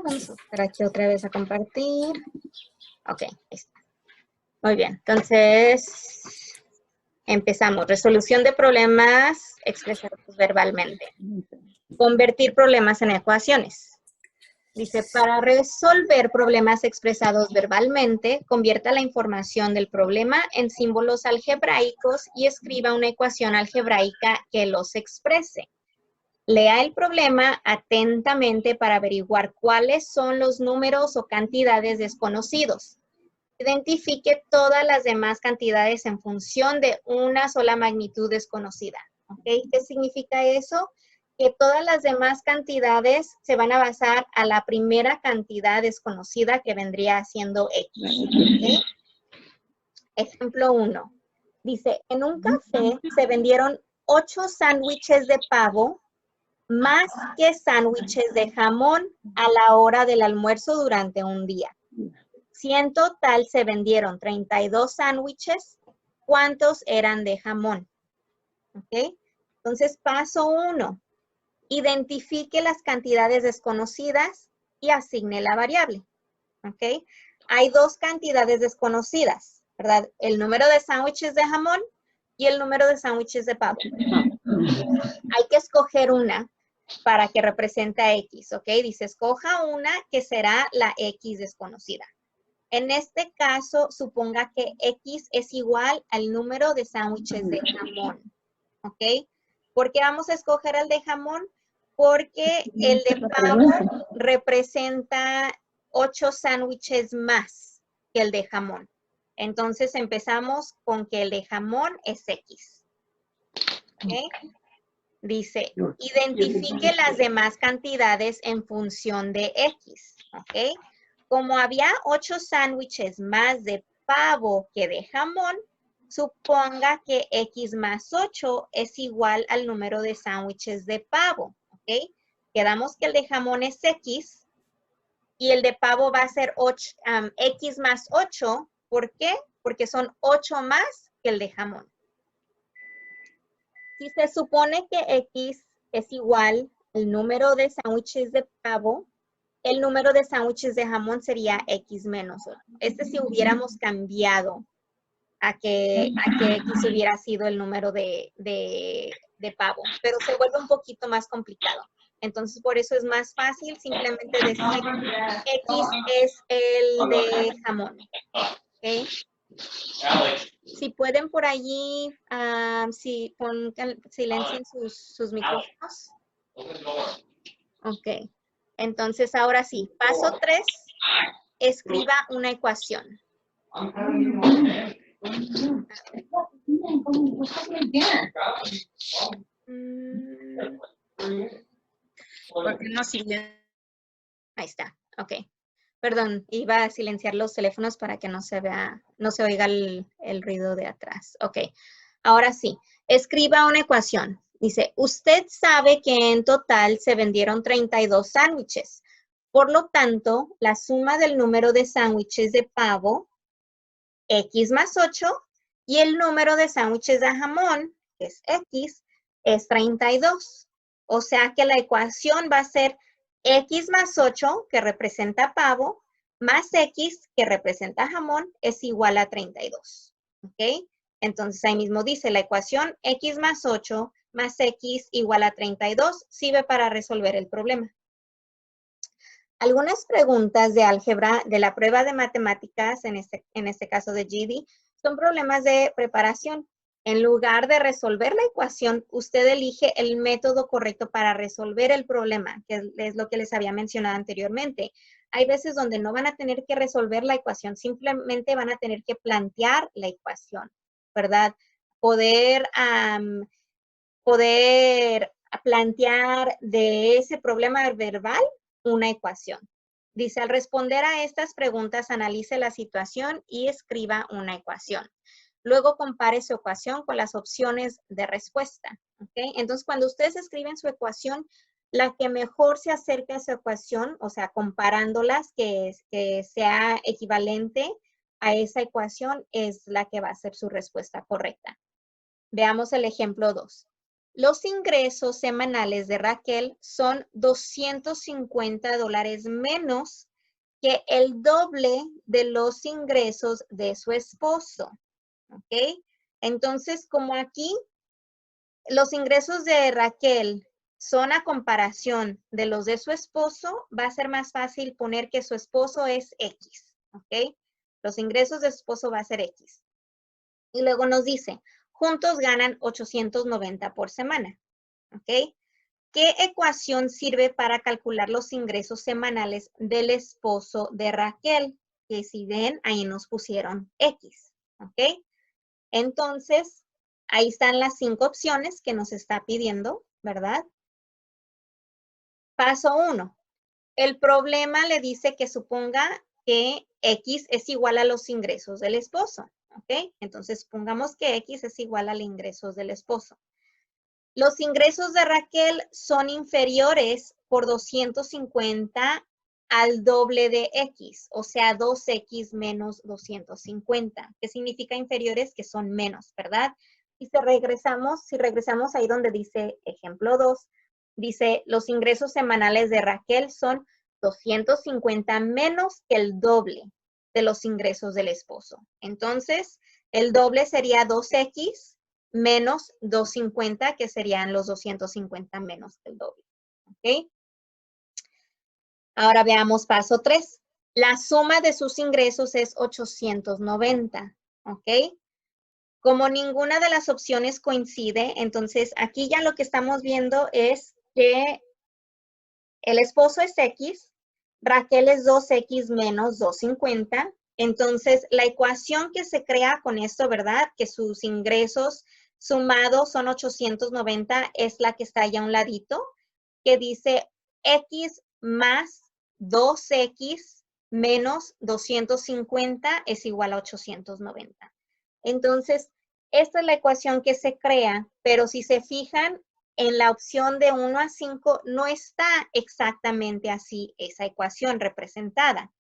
Vamos a estar aquí otra vez a compartir. Ok, ahí está. Muy bien, entonces empezamos. Resolución de problemas expresados verbalmente. Convertir problemas en ecuaciones. Dice, para resolver problemas expresados verbalmente, convierta la información del problema en símbolos algebraicos y escriba una ecuación algebraica que los exprese. Lea el problema atentamente para averiguar cuáles son los números o cantidades desconocidos. Identifique todas las demás cantidades en función de una sola magnitud desconocida. ¿Okay? ¿Qué significa eso? Que todas las demás cantidades se van a basar a la primera cantidad desconocida que vendría siendo X. ¿Okay? Ejemplo 1. Dice, en un café se vendieron 8 sándwiches de pavo más que sándwiches de jamón a la hora del almuerzo durante un día. Si en total se vendieron 32 sándwiches, ¿cuántos eran de jamón? ¿Ok? Entonces, paso 1. Identifique las cantidades desconocidas y asigne la variable. ¿Ok? Hay dos cantidades desconocidas, ¿verdad? El número de sándwiches de jamón y el número de sándwiches de pavo. Hay que escoger una para que represente a X, ¿ok? Dice, escoja una que será la X desconocida. En este caso, suponga que X es igual al número de sándwiches de jamón, ¿ok? ¿Por qué vamos a escoger el de jamón? Porque el de pavo representa 8 sándwiches más que el de jamón. Entonces, empezamos con que el de jamón es X, ¿ok? Dice, identifique las demás cantidades en función de X, ¿ok? Como había 8 sándwiches más de pavo que de jamón, suponga que X más 8 es igual al número de sándwiches de pavo, ¿ok? Quedamos que el de jamón es X y el de pavo va a ser X más 8. ¿Por qué? Porque son 8 más que el de jamón. Si se supone que X es igual al número de sándwiches de pavo, el número de sándwiches de jamón sería X menos 8. Si hubiéramos cambiado a que X hubiera sido el número de pavo, pero se vuelve un poquito más complicado. Entonces, por eso es más fácil simplemente decir X es el de jamón. ¿Okay? Si pueden por allí, si silencien sus micrófonos. Ok. Entonces, ahora sí. Paso 3. Escriba una ecuación. ¿Por qué no silencia? Ahí está. Ok. Perdón, iba a silenciar los teléfonos para que no se oiga el ruido de atrás. Ok, ahora sí, escriba una ecuación. Dice, usted sabe que en total se vendieron 32 sándwiches. Por lo tanto, la suma del número de sándwiches de pavo, X más 8, y el número de sándwiches de jamón, que es X, es 32. O sea que la ecuación va a ser X más 8, que representa pavo, más X, que representa jamón, es igual a 32. ¿Ok? Entonces, ahí mismo dice la ecuación X más 8 más X igual a 32 sirve para resolver el problema. Algunas preguntas de álgebra de la prueba de matemáticas, en este caso de GED, son problemas de preparación. En lugar de resolver la ecuación, usted elige el método correcto para resolver el problema, que es lo que les había mencionado anteriormente. Hay veces donde no van a tener que resolver la ecuación, simplemente van a tener que plantear la ecuación, ¿verdad? Poder plantear de ese problema verbal una ecuación. Dice, al responder a estas preguntas, analice la situación y escriba una ecuación. Luego compare su ecuación con las opciones de respuesta. ¿Okay? Entonces, cuando ustedes escriben su ecuación, la que mejor se acerque a su ecuación, o sea, comparándolas, que sea equivalente a esa ecuación, es la que va a ser su respuesta correcta. Veamos el ejemplo 2. los ingresos semanales de Raquel son $250 menos que el doble de los ingresos de su esposo. ¿Ok? Entonces, como aquí los ingresos de Raquel son a comparación de los de su esposo, va a ser más fácil poner que su esposo es X. ¿Ok? Los ingresos de su esposo va a ser X. Y luego nos dice, juntos ganan 890 por semana. ¿Ok? ¿Qué ecuación sirve para calcular los ingresos semanales del esposo de Raquel? Que si ven, ahí nos pusieron X. ¿Ok? Entonces, ahí están las 5 opciones que nos está pidiendo, ¿verdad? Paso 1. El problema le dice que suponga que X es igual a los ingresos del esposo. ¿Ok? Entonces, supongamos que X es igual a los ingresos del esposo. Los ingresos de Raquel son inferiores por 250 al doble de X, o sea, 2X menos 250. ¿Qué significa inferiores? Que son menos, ¿verdad? Y si regresamos ahí donde dice ejemplo 2, dice los ingresos semanales de Raquel son 250 menos que el doble de los ingresos del esposo. Entonces, el doble sería 2X menos 250, que serían los 250 menos el doble. ¿Ok? Ahora veamos paso 3. La suma de sus ingresos es 890. ¿Ok? Como ninguna de las opciones coincide, entonces aquí ya lo que estamos viendo es que el esposo es X, Raquel es 2X menos 250. Entonces, la ecuación que se crea con esto, ¿verdad? Que sus ingresos sumados son 890, es la que está allá a un ladito, que dice X más 2X menos 250 es igual a 890. Entonces, esta es la ecuación que se crea, pero si se fijan, en la opción de 1 a 5 no está exactamente así esa ecuación representada.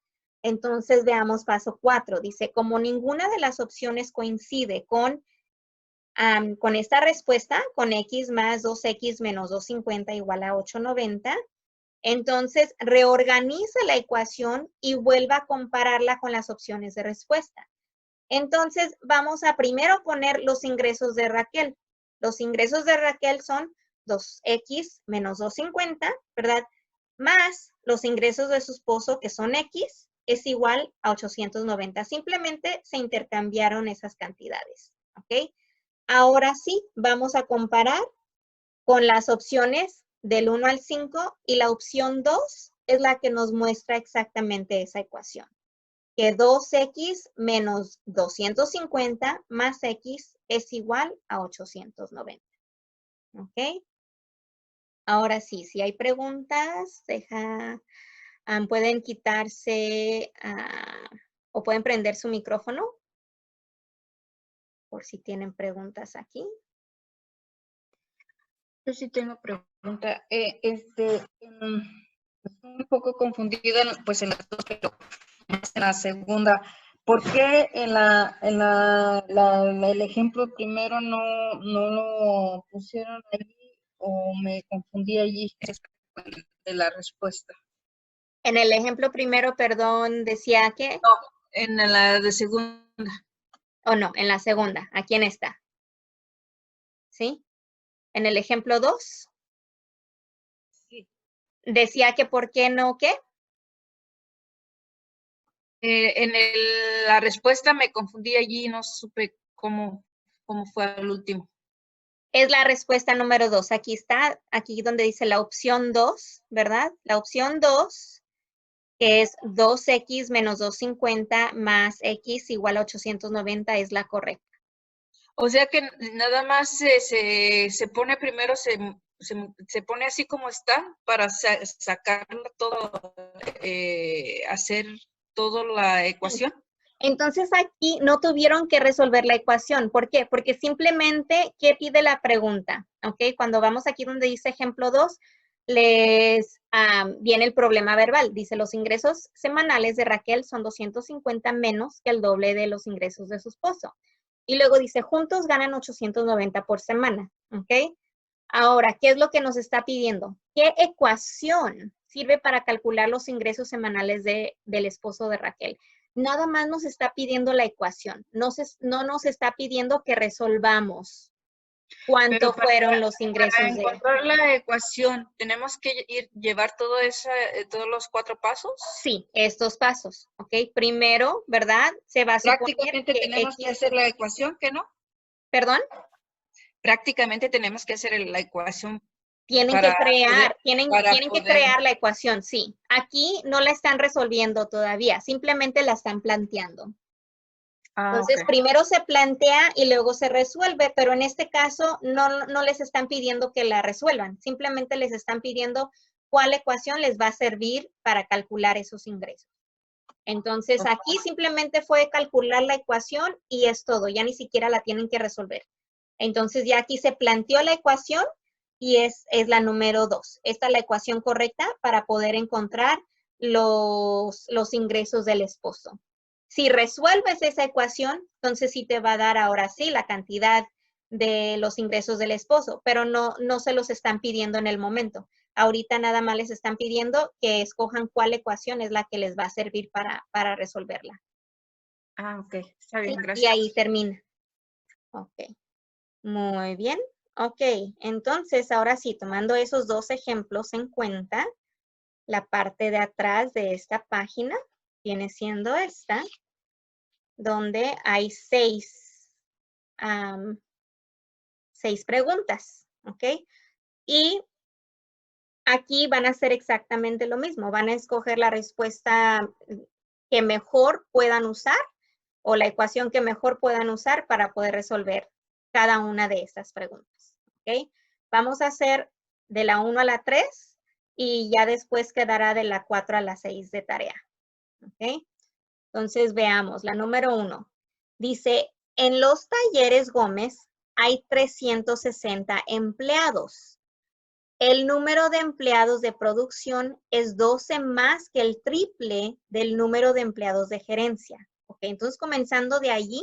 Entonces, veamos paso 4. Dice, como ninguna de las opciones coincide con esta respuesta, con X más 2X menos 250 igual a 890, entonces reorganiza la ecuación y vuelva a compararla con las opciones de respuesta. Entonces, vamos a primero poner los ingresos de Raquel. Los ingresos de Raquel son 2X menos 250, ¿verdad? Más los ingresos de su esposo, que son X, es igual a 890. Simplemente se intercambiaron esas cantidades, ¿ok? Ahora sí, vamos a comparar con las opciones del 1 al 5 y la opción 2 es la que nos muestra exactamente esa ecuación. Que 2X menos 250 más X es igual a 890. ¿Ok? Ahora sí, si hay preguntas, pueden quitarse o pueden prender su micrófono por si tienen preguntas aquí. Yo sí tengo pregunta. Estoy un poco confundida, pues en las dos, pero más en la segunda. ¿Por qué el ejemplo primero no lo pusieron ahí o me confundí allí de la respuesta? En el ejemplo primero, perdón, decía que... No, en la de segunda. O no, en la segunda. ¿A quién está? ¿Sí? En el ejemplo 2. Sí. Decía que ¿por qué no qué? La respuesta me confundí allí y no supe cómo fue al último. Es la respuesta número 2. Aquí está, aquí donde dice la opción 2, ¿verdad? La opción 2, que es 2X menos 250 más X igual a 890, es la correcta. O sea que nada más se pone primero, se pone así como está para sacarlo todo, hacer toda la ecuación. Entonces aquí no tuvieron que resolver la ecuación. ¿Por qué? Porque simplemente, ¿qué pide la pregunta? ¿Ok? Cuando vamos aquí donde dice ejemplo 2, les viene el problema verbal. Dice, los ingresos semanales de Raquel son 250 menos que el doble de los ingresos de su esposo. Y luego dice, juntos ganan 890 por semana. ¿Ok? Ahora, ¿qué es lo que nos está pidiendo? ¿Qué ecuación sirve para calcular los ingresos semanales del esposo de Raquel? Nada más nos está pidiendo la ecuación, no nos está pidiendo que resolvamos cuánto Pero fueron los para ingresos de... encontrar la ecuación, ¿tenemos que llevar todo todos los 4 pasos? Sí, estos pasos, ¿ok? Primero, ¿verdad? Se va a suponer Prácticamente que tenemos que X... hacer la ecuación, ¿qué no? ¿Perdón? Prácticamente tenemos que hacer la ecuación Tienen que para crear, para tienen que poder. crear la ecuación, sí. Aquí no la están resolviendo todavía, simplemente la están planteando. Entonces, Ok. primero se plantea y luego se resuelve, pero en este caso no les están pidiendo que la resuelvan, simplemente les están pidiendo cuál ecuación les va a servir para calcular esos ingresos. Entonces, aquí simplemente fue calcular la ecuación y es todo, ya ni siquiera la tienen que resolver. Entonces, ya aquí se planteó la ecuación y es la número 2. Esta es la ecuación correcta para poder encontrar los ingresos del esposo. Si resuelves esa ecuación, entonces sí te va a dar ahora sí la cantidad de los ingresos del esposo, pero no se los están pidiendo en el momento. Ahorita nada más les están pidiendo que escojan cuál ecuación es la que les va a servir para resolverla. Ok, está bien, ¿Sí? gracias. Y ahí termina. Ok, muy bien. Ok, entonces ahora sí, tomando esos dos ejemplos en cuenta, la parte de atrás de esta página viene siendo esta, donde hay 6 preguntas, ¿ok? Y aquí van a hacer exactamente lo mismo, van a escoger la respuesta que mejor puedan usar o la ecuación que mejor puedan usar para poder resolver cada una de estas preguntas, ¿ok? Vamos a hacer de la 1 a la 3 y ya después quedará de la 4 a la 6 de tarea, ¿ok? Entonces veamos, la número 1. Dice, en los talleres Gómez hay 360 empleados. El número de empleados de producción es 12 más que el triple del número de empleados de gerencia. Ok, entonces comenzando de allí,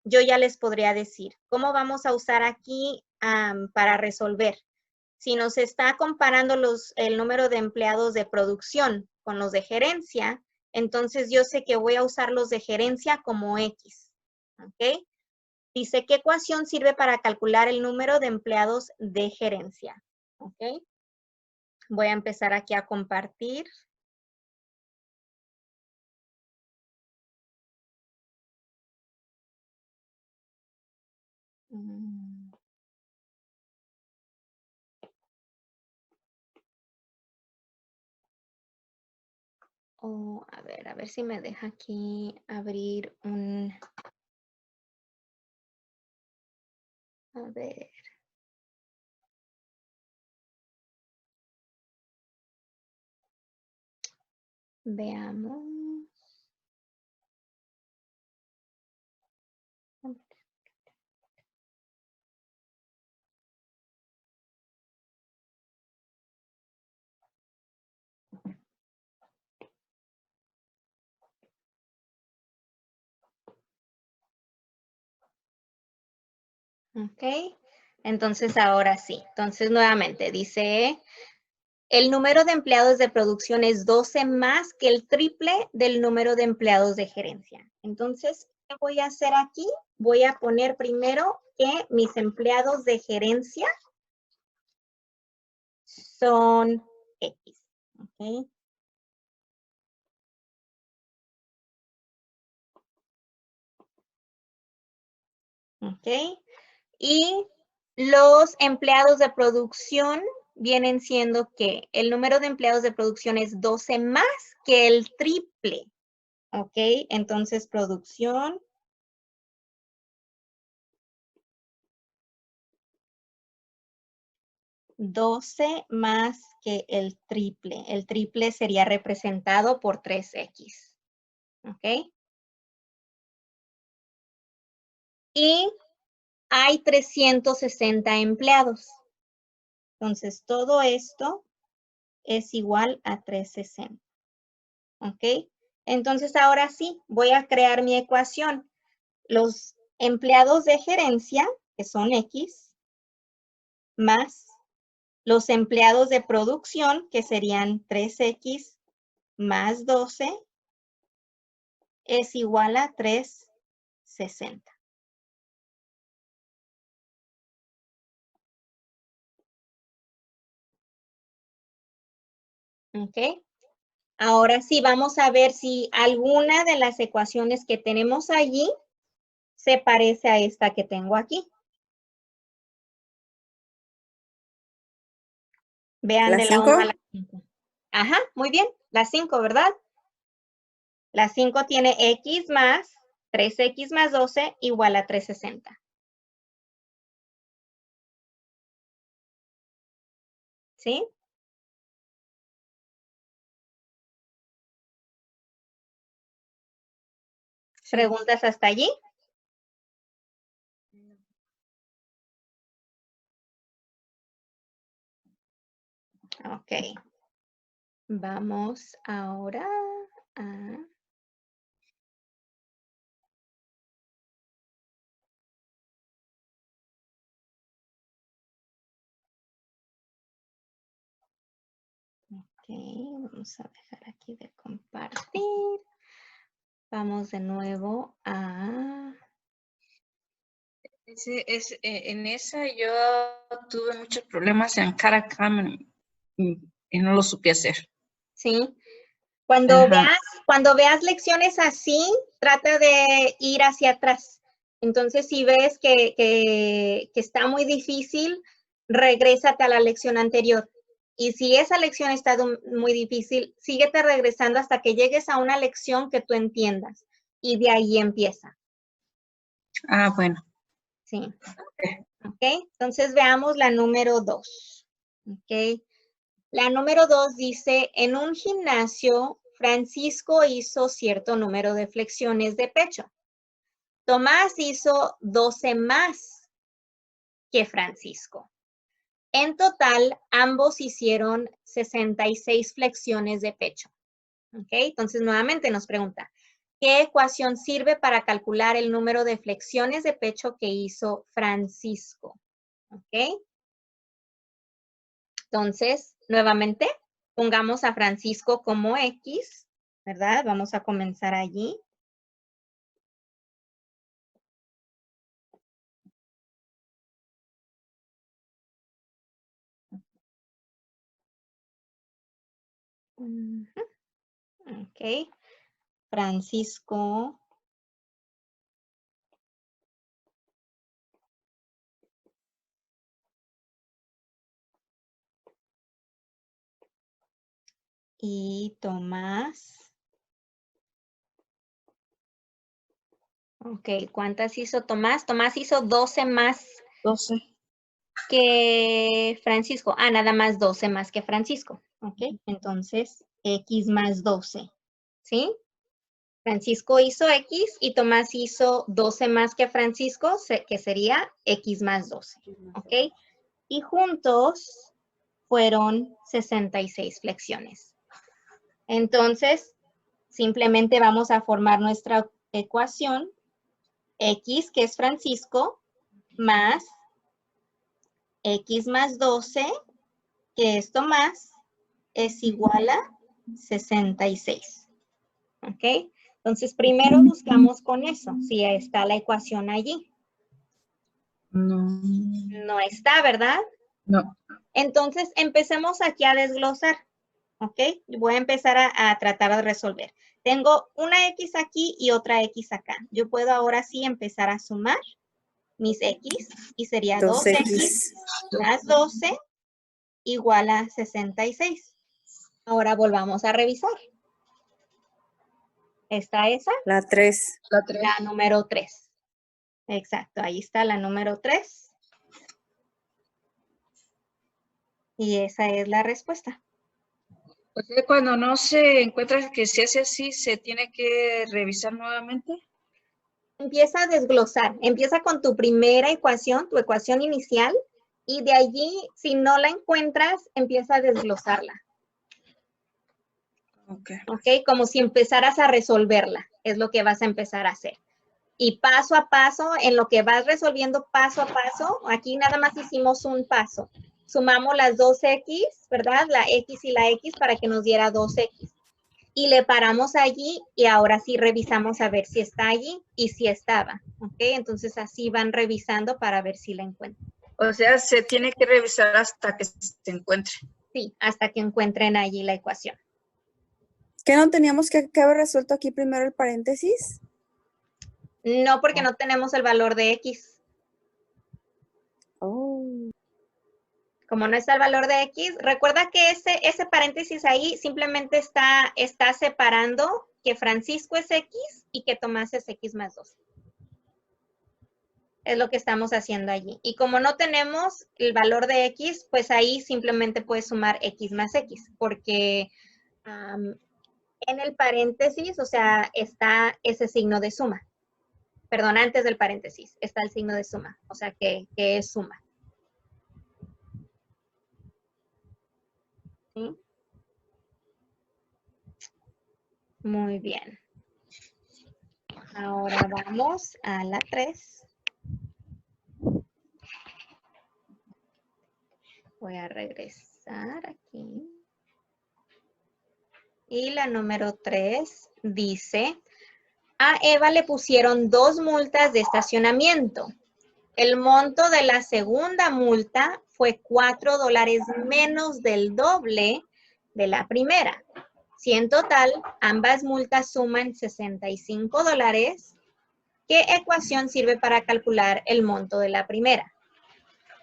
yo ya les podría decir, ¿cómo vamos a usar aquí para resolver? Si nos está comparando el número de empleados de producción con los de gerencia, entonces yo sé que voy a usar los de gerencia como X. ¿Ok? Dice, ¿qué ecuación sirve para calcular el número de empleados de gerencia? ¿Ok? Voy a empezar aquí a compartir. Oh, a ver si me deja aquí abrir un... A ver. Veamos. Ok, entonces ahora sí. Entonces nuevamente dice, el número de empleados de producción es 12 más que el triple del número de empleados de gerencia. Entonces, ¿qué voy a hacer aquí? Voy a poner primero que mis empleados de gerencia son X. Ok. Ok. Y los empleados de producción vienen siendo que el número de empleados de producción es 12 más que el triple. Ok, entonces producción. $12 más que el triple. El triple sería representado por 3X. ¿Ok? Y hay 360 empleados. Entonces, todo esto es igual a 360. ¿Ok? Entonces, ahora sí, voy a crear mi ecuación. Los empleados de gerencia, que son X, más los empleados de producción, que serían 3x más 12, es igual a 360. ¿Ok? Ahora sí, vamos a ver si alguna de las ecuaciones que tenemos allí se parece a esta que tengo aquí. Vean ¿La de la 5? 1 a la 5. Ajá, muy bien. La 5, ¿verdad? La 5 tiene x más 3x más 12 igual a 360. ¿Sí? ¿Preguntas hasta allí? Ok. Vamos ahora a... Ok, vamos a dejar aquí de compartir. Vamos de nuevo a... En esa yo tuve muchos problemas en Caracam y no lo supe hacer. Sí. Cuando Ajá. veas lecciones así, trata de ir hacia atrás. Entonces, si ves que está muy difícil, regrésate a la lección anterior. Y si esa lección está muy difícil, síguete regresando hasta que llegues a una lección que tú entiendas. Y de ahí empieza. Ah, bueno. Sí. Ok, entonces veamos la número 2. Ok. La número 2 dice, en un gimnasio, Francisco hizo cierto número de flexiones de pecho. Tomás hizo 12 más que Francisco. En total, ambos hicieron 66 flexiones de pecho. ¿Ok? Entonces, nuevamente nos pregunta, ¿qué ecuación sirve para calcular el número de flexiones de pecho que hizo Francisco? ¿Ok? Entonces, nuevamente, pongamos a Francisco como X, ¿verdad? Vamos a comenzar allí. Ok. Francisco. Y Tomás. Ok, ¿cuántas hizo Tomás? Tomás hizo 12 más 12. que Francisco. Ah, nada más 12 más que Francisco. Ok, entonces X más 12. ¿Sí? Francisco hizo X y Tomás hizo 12 más que Francisco, que sería X más 12. ¿Ok? Y juntos fueron 66 flexiones. Entonces, simplemente vamos a formar nuestra ecuación. X, que es Francisco, más X más 12, que es Tomás, es igual a 66. ¿Ok? Entonces, primero buscamos con eso, si está la ecuación allí. No. No está, ¿verdad? No. Entonces, empecemos aquí a desglosar. ¿Ok? Voy a empezar a tratar de resolver. Tengo una X aquí y otra X acá. Yo puedo ahora sí empezar a sumar mis X y sería 2X más 12 igual a 66. Ahora volvamos a revisar. ¿Está esa? La 3. La número 3. Exacto, ahí está la número 3. Y esa es la respuesta. Pues cuando no se encuentra que se hace así, ¿se tiene que revisar nuevamente? Empieza a desglosar. Empieza con tu primera ecuación, tu ecuación inicial, y de allí, si no la encuentras, empieza a desglosarla. Ok. ¿Ok? Como si empezaras a resolverla. Es lo que vas a empezar a hacer. Y paso a paso, en lo que vas resolviendo paso a paso, aquí nada más hicimos un paso. Sumamos las dos X, ¿verdad? La X y la X para que nos diera 2X. Y le paramos allí y ahora sí revisamos a ver si está allí y si estaba, ¿ok? Entonces así van revisando para ver si la encuentran. O sea, se tiene que revisar hasta que se encuentre. Sí, hasta que encuentren allí la ecuación. ¿Qué no teníamos que haber resuelto aquí primero el paréntesis? No, porque no tenemos el valor de X. Oh. Como no está el valor de X, recuerda que ese paréntesis ahí simplemente está separando que Francisco es X y que Tomás es X más 2. Es lo que estamos haciendo allí. Y como no tenemos el valor de X, pues ahí simplemente puedes sumar X más X, porque en el paréntesis, o sea, está ese signo de suma. Perdón, antes del paréntesis está el signo de suma, o sea que es suma. ¿Sí? Muy bien. Ahora vamos a la 3. Voy a regresar aquí. Y la número 3 dice, a Eva le pusieron 2 multas de estacionamiento. El monto de la segunda multa fue $4 menos del doble de la primera. Si en total ambas multas suman $65, ¿qué ecuación sirve para calcular el monto de la primera?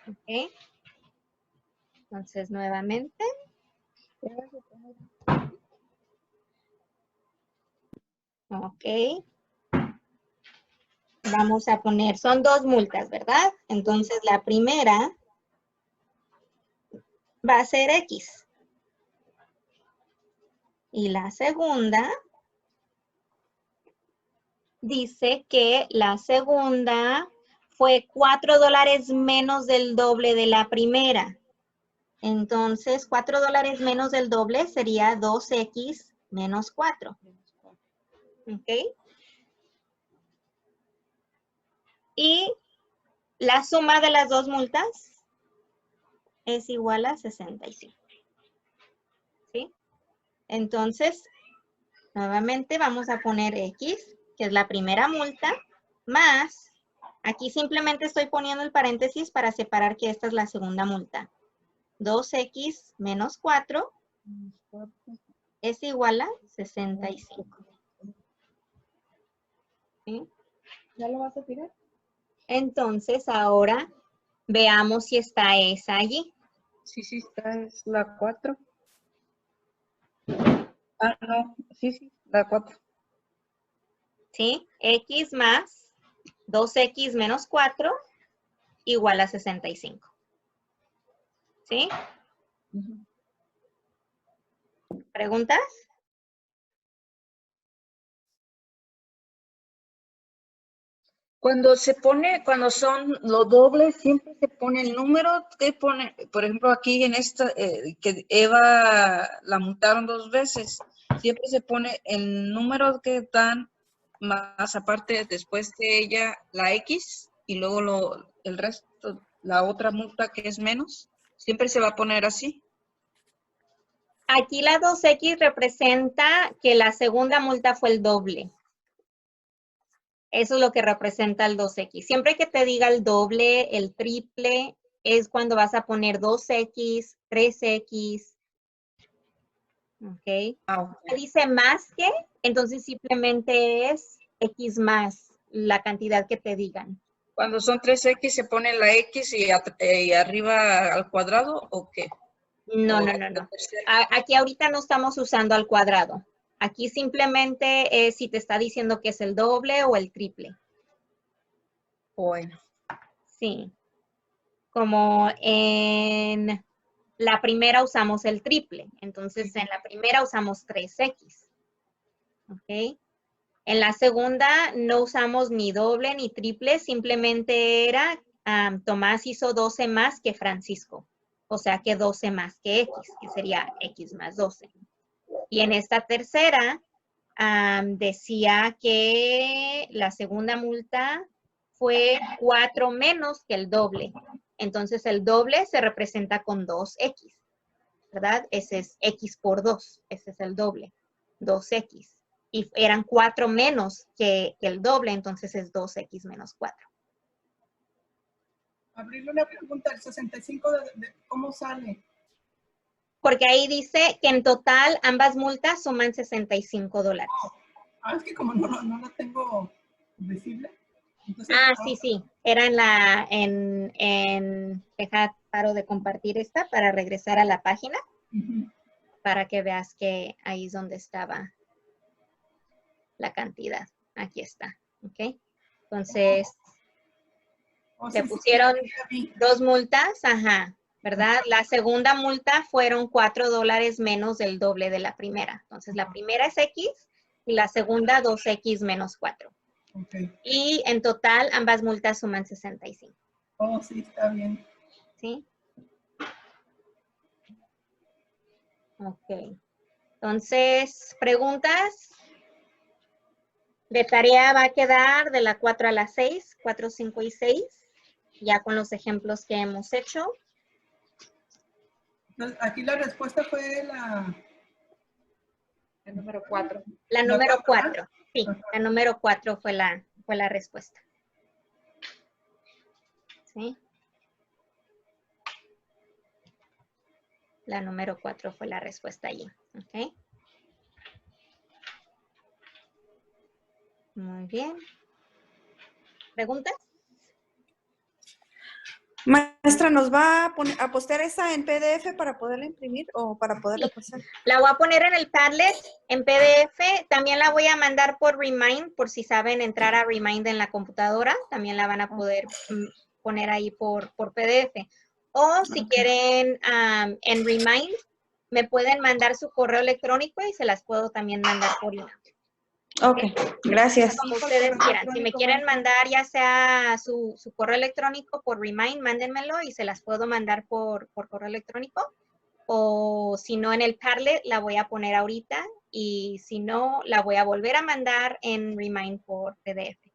¿Okay? Entonces, nuevamente. Ok. Vamos a poner, son 2 multas, ¿verdad? Entonces, la primera va a ser X. Y la segunda dice que la segunda fue $4 menos del doble de la primera. Entonces, $4 menos del doble sería 2X menos 4. ¿Ok? Y la suma de las 2 multas es igual a 65. ¿Sí? Entonces, nuevamente vamos a poner X, que es la primera multa, más, aquí simplemente estoy poniendo el paréntesis para separar que esta es la segunda multa. 2X menos 4 es igual a 65. ¿Sí? ¿Ya lo vas a tirar? Entonces, ahora veamos si está esa allí. Sí, esta es la 4. Ah, no, sí, la 4. ¿Sí? X más 2X menos 4 igual a 65. ¿Sí? ¿Preguntas? Cuando son lo doble, siempre se pone el número que pone, por ejemplo, aquí en esta, que Eva la multaron 2 veces, siempre se pone el número que dan, más aparte después de ella la X, y luego el resto, la otra multa que es menos, siempre se va a poner así. Aquí la 2X representa que la segunda multa fue el doble. Eso es lo que representa el 2X. Siempre que te diga el doble, el triple, es cuando vas a poner 2X, 3X. ¿Ok? Si dice más que, entonces simplemente es X más la cantidad que te digan. Cuando son 3X se pone la X y arriba al cuadrado, ¿o qué? No. Aquí ahorita no estamos usando al cuadrado. Aquí simplemente es si te está diciendo que es el doble o el triple. Bueno. Sí. Como en la primera usamos el triple. Entonces, en la primera usamos 3X. ¿Ok? En la segunda no usamos ni doble ni triple. Simplemente era, Tomás hizo 12 más que Francisco. O sea que 12 más que X, que sería X más 12. Y en esta tercera, decía que la segunda multa fue 4 menos que el doble. Entonces, el doble se representa con 2x, ¿verdad? Ese es x por 2, ese es el doble, 2x. Y eran 4 menos que el doble, entonces es 2x menos 4. Abrirle una pregunta, el 65 ¿cómo sale? Porque ahí dice que en total ambas multas suman $65. Ah, es que como no la tengo visible. Entonces, Sí. Era deja, paro de compartir esta para regresar a la página. Para que veas que ahí es donde estaba la cantidad. Aquí está, ¿ok? Entonces, se pusieron 2 multas, ¿verdad? La segunda multa fueron $4 menos del doble de la primera. Entonces, la primera es X y la segunda 2X menos 4. Okay. Y en total, ambas multas suman 65. Oh, sí, está bien. ¿Sí? Ok. Entonces, preguntas. De tarea va a quedar de la 4 a la 6, 4, 5 y 6, ya con los ejemplos que hemos hecho. Entonces, aquí la respuesta fue la número 4. La número 4, sí, la número 4 fue la respuesta. ¿Sí? La número 4 fue la respuesta allí, ¿ok? Muy bien. ¿Preguntas? Maestra, ¿nos va a postear esa en PDF para poderla imprimir o para poderla pasar? La voy a poner en el Padlet, en PDF. También la voy a mandar por Remind, por si saben entrar a Remind en la computadora. También la van a poder poner ahí por PDF. O si quieren en Remind, me pueden mandar su correo electrónico y se las puedo también mandar por email. Ok, gracias. Como ustedes quieran. Si me quieren mandar ya sea su correo electrónico por Remind, mándenmelo y se las puedo mandar por correo electrónico. O si no, en el Padlet la voy a poner ahorita y si no, la voy a volver a mandar en Remind por PDF.